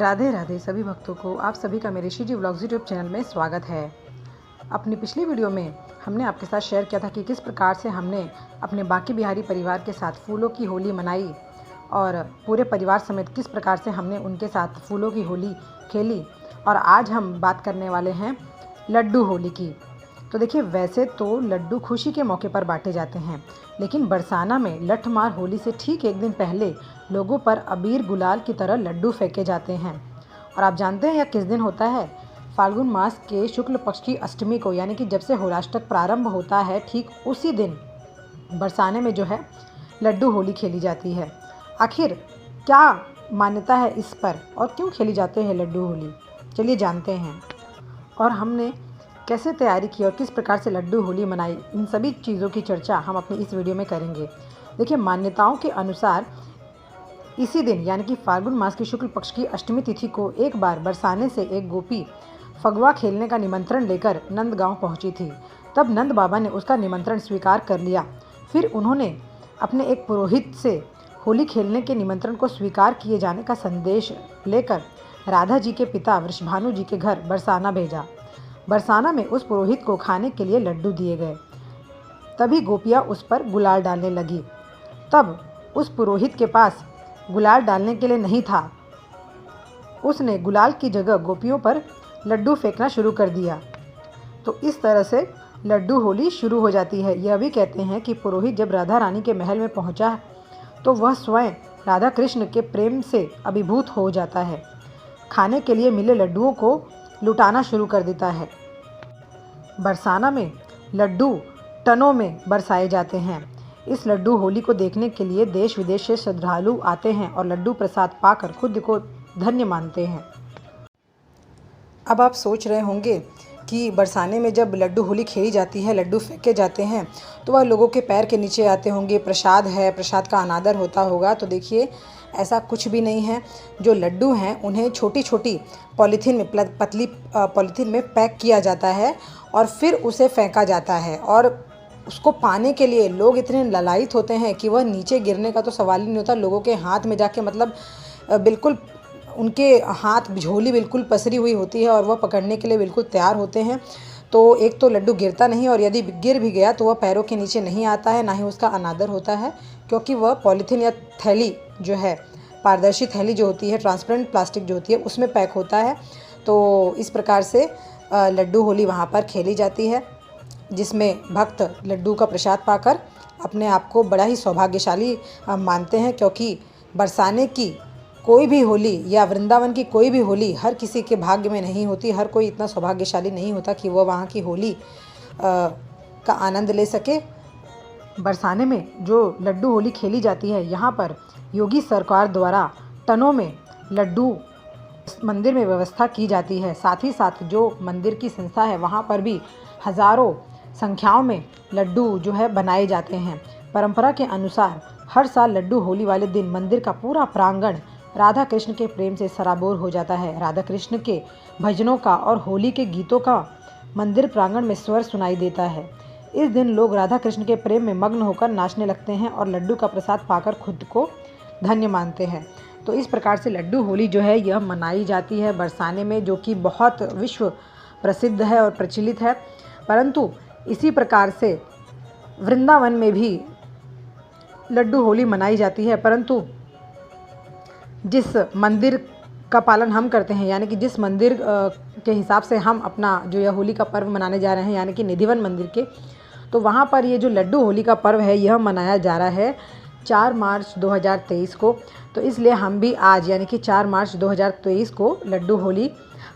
राधे राधे सभी भक्तों को आप सभी का मेरे श्री जी व्लॉग्स यूट्यूब चैनल में स्वागत है। अपनी पिछली वीडियो में हमने आपके साथ शेयर किया था कि किस प्रकार से हमने अपने बाकी बिहारी परिवार के साथ फूलों की होली मनाई और पूरे परिवार समेत किस प्रकार से हमने उनके साथ फूलों की होली खेली। और आज हम बात करने वाले हैं लड्डू होली की। तो देखिए, वैसे तो लड्डू खुशी के मौके पर बांटे जाते हैं, लेकिन बरसाना में लठमार होली से ठीक एक दिन पहले लोगों पर अबीर गुलाल की तरह लड्डू फेंके जाते हैं। और आप जानते हैं यह किस दिन होता है? फाल्गुन मास के शुक्ल पक्ष की अष्टमी को, यानी कि जब से होलाष्टक प्रारंभ होता है ठीक उसी दिन बरसाने में जो है लड्डू होली खेली जाती है। आखिर क्या मान्यता है इस पर और क्यों खेली जाते हैं लड्डू होली, चलिए जानते हैं। और हमने कैसे तैयारी की और किस प्रकार से लड्डू होली मनाई, इन सभी चीज़ों की चर्चा हम अपनी इस वीडियो में करेंगे। देखिए, मान्यताओं के अनुसार इसी दिन यानी कि फाल्गुन मास की शुक्ल पक्ष की अष्टमी तिथि को एक बार बरसाने से एक गोपी फगवा खेलने का निमंत्रण लेकर नंद गांव पहुंची थी। तब नंद बाबा ने उसका निमंत्रण स्वीकार कर लिया। फिर उन्होंने अपने एक पुरोहित से होली खेलने के निमंत्रण को स्वीकार किए जाने का संदेश लेकर राधा जी के पिता वृषभानु जी के घर बरसाना भेजा। बरसाना में उस पुरोहित को खाने के लिए लड्डू दिए गए। तभी गोपियाँ उस पर गुलाल डालने लगी। तब उस पुरोहित के पास गुलाल डालने के लिए नहीं था। उसने गुलाल की जगह गोपियों पर लड्डू फेंकना शुरू कर दिया। तो इस तरह से लड्डू होली शुरू हो जाती है। यह भी कहते हैं कि पुरोहित जब राधा रानी के महल में पहुंचा तो वह स्वयं राधा कृष्ण के प्रेम से अभिभूत हो जाता है। खाने के लिए मिले लड्डुओं को लुटाना शुरू कर देता है। बरसाना में लड्डू टनों में बरसाए जाते हैं। इस लड्डू होली को देखने के लिए देश विदेश से श्रद्धालु आते हैं और लड्डू प्रसाद पाकर खुद को धन्य मानते हैं। अब आप सोच रहे होंगे कि बरसाने में जब लड्डू होली खेली जाती है, लड्डू फेंके जाते हैं, तो वह लोगों के पैर के नीचे आते होंगे, प्रसाद है, प्रसाद का अनादर होता होगा। तो देखिए, ऐसा कुछ भी नहीं है। जो लड्डू हैं उन्हें छोटी छोटी पॉलीथीन में, पतली पॉलीथीन में पैक किया जाता है और फिर उसे फेंका जाता है। और उसको पाने के लिए लोग इतने ललायित होते हैं कि वह नीचे गिरने का तो सवाल ही नहीं होता। लोगों के हाथ में जाके, मतलब बिल्कुल उनके हाथ, झोली बिल्कुल पसरी हुई होती है और वह पकड़ने के लिए बिल्कुल तैयार होते हैं। तो एक तो लड्डू गिरता नहीं, और यदि गिर भी गया तो वह पैरों के नीचे नहीं आता है, ना ही उसका अनादर होता है, क्योंकि वह पॉलीथीन या थैली जो है, पारदर्शी थैली जो होती है, ट्रांसपेरेंट प्लास्टिक जो होती है, उसमें पैक होता है। तो इस प्रकार से लड्डू होली वहाँ पर खेली जाती है, जिसमें भक्त लड्डू का प्रसाद पाकर अपने आप को बड़ा ही सौभाग्यशाली मानते हैं। क्योंकि बरसाने की कोई भी होली या वृंदावन की कोई भी होली हर किसी के भाग्य में नहीं होती। हर कोई इतना सौभाग्यशाली नहीं होता कि वह वहाँ की होली का आनंद ले सके। बरसाने में जो लड्डू होली खेली जाती है, यहाँ पर योगी सरकार द्वारा टनों में लड्डू मंदिर में व्यवस्था की जाती है। साथ ही साथ जो मंदिर की संस्था है, वहाँ पर भी हज़ारों संख्याओं में लड्डू जो है बनाए जाते हैं। परंपरा के अनुसार हर साल लड्डू होली वाले दिन मंदिर का पूरा प्रांगण राधा कृष्ण के प्रेम से सराबोर हो जाता है। राधा कृष्ण के भजनों का और होली के गीतों का मंदिर प्रांगण में स्वर सुनाई देता है। इस दिन लोग राधा कृष्ण के प्रेम में मग्न होकर नाचने लगते हैं और लड्डू का प्रसाद पाकर खुद को धन्य मानते हैं। तो इस प्रकार से लड्डू होली जो है यह मनाई जाती है बरसाने में, जो कि बहुत विश्व प्रसिद्ध है और प्रचलित है। परंतु इसी प्रकार से वृंदावन में भी लड्डू होली मनाई जाती है, परंतु जिस मंदिर का पालन हम करते हैं, यानी कि जिस मंदिर के हिसाब से हम अपना जो यह होली का पर्व मनाने जा रहे हैं, यानी कि निधिवन मंदिर के, तो वहाँ पर ये जो लड्डू होली का पर्व है यह मनाया जा रहा है 4 मार्च 2023 को। तो इसलिए हम भी आज यानी कि 4 मार्च 2023 को लड्डू होली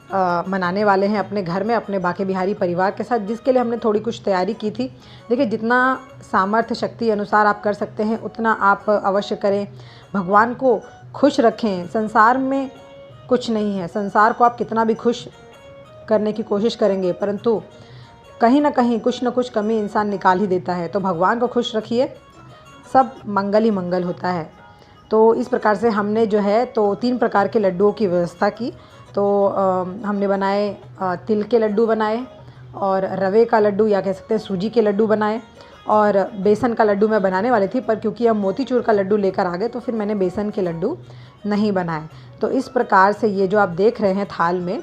मनाने वाले हैं अपने घर में, अपने बाके बिहारी परिवार के साथ, जिसके लिए हमने थोड़ी कुछ तैयारी की थी। देखिए, जितना सामर्थ्य शक्ति अनुसार आप कर सकते हैं उतना आप अवश्य करें। भगवान को खुश रखें। संसार में कुछ नहीं है, संसार को आप कितना भी खुश करने की कोशिश करेंगे, परंतु कहीं ना कहीं कुछ ना कुछ कमी इंसान निकाल ही देता है। तो भगवान को खुश रखिए, सब मंगल ही मंगल होता है। तो इस प्रकार से हमने जो है तो 3 प्रकार के लड्डुओं की व्यवस्था की। तो हमने बनाए तिल के लड्डू बनाए, और रवे का लड्डू या कह सकते हैं सूजी के लड्डू बनाए, और बेसन का लड्डू मैं बनाने वाली थी, पर क्योंकि हम मोतीचूर का लड्डू लेकर आ गए तो फिर मैंने बेसन के लड्डू नहीं बनाएं। तो इस प्रकार से ये जो आप देख रहे हैं थाल में,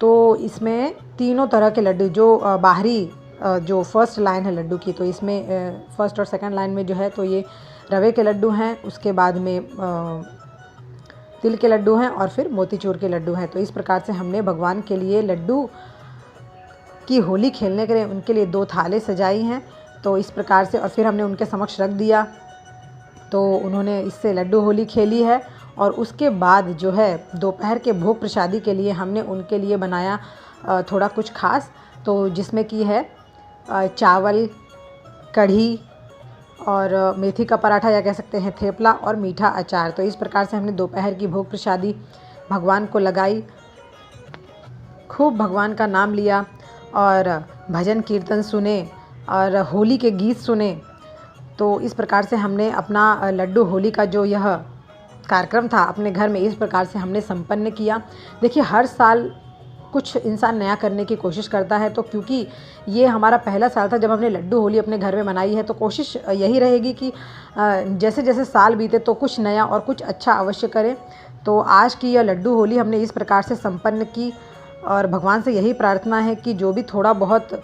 तो इसमें तीनों तरह के लड्डू, जो बाहरी जो फर्स्ट लाइन है लड्डू की, तो इसमें फर्स्ट और सेकंड लाइन में जो है तो ये रवे के लड्डू हैं, उसके बाद में तिल के लड्डू हैं और फिर मोतीचूर के लड्डू हैं। तो इस प्रकार से हमने भगवान के लिए लड्डू की होली खेलने के लिए उनके लिए 2 थालें सजाई हैं। तो इस प्रकार से और फिर हमने उनके समक्ष रख दिया, तो उन्होंने इससे लड्डू होली खेली है। और उसके बाद जो है दोपहर के भोग प्रसादी के लिए हमने उनके लिए बनाया थोड़ा कुछ खास, तो जिसमें कि है चावल, कढ़ी और मेथी का पराठा या कह सकते हैं थेपला और मीठा अचार। तो इस प्रकार से हमने दोपहर की भोग प्रसादी भगवान को लगाई, खूब भगवान का नाम लिया और भजन कीर्तन सुने और होली के गीत सुने। तो इस प्रकार से हमने अपना लड्डू होली का जो यह कार्यक्रम था अपने घर में इस प्रकार से हमने संपन्न किया। देखिए, हर साल कुछ इंसान नया करने की कोशिश करता है, तो क्योंकि ये हमारा पहला साल था जब हमने लड्डू होली अपने घर में मनाई है, तो कोशिश यही रहेगी कि जैसे जैसे साल बीते तो कुछ नया और कुछ अच्छा अवश्य करें। तो आज की यह लड्डू होली हमने इस प्रकार से संपन्न की और भगवान से यही प्रार्थना है कि जो भी थोड़ा बहुत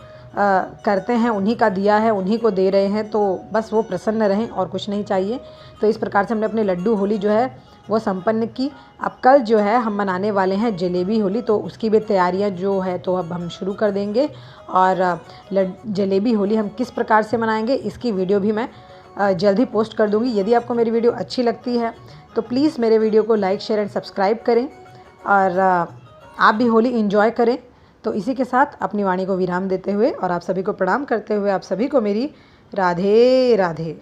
करते हैं उन्हीं का दिया है, उन्हीं को दे रहे हैं, तो बस वो प्रसन्न रहें और कुछ नहीं चाहिए। तो इस प्रकार से हमने अपनी लड्डू होली जो है वो संपन्न की। अब कल जो है हम मनाने वाले हैं जलेबी होली, तो उसकी भी तैयारियां जो है तो अब हम शुरू कर देंगे। और जलेबी होली हम किस प्रकार से मनाएंगे इसकी वीडियो भी मैं जल्द ही पोस्ट कर दूंगी। यदि आपको मेरी वीडियो अच्छी लगती है तो प्लीज़ मेरे वीडियो को लाइक, शेयर एंड सब्सक्राइब करें और आप भी होली एंजॉय करें। तो इसी के साथ अपनी वाणी को विराम देते हुए और आप सभी को प्रणाम करते हुए आप सभी को मेरी राधे राधे।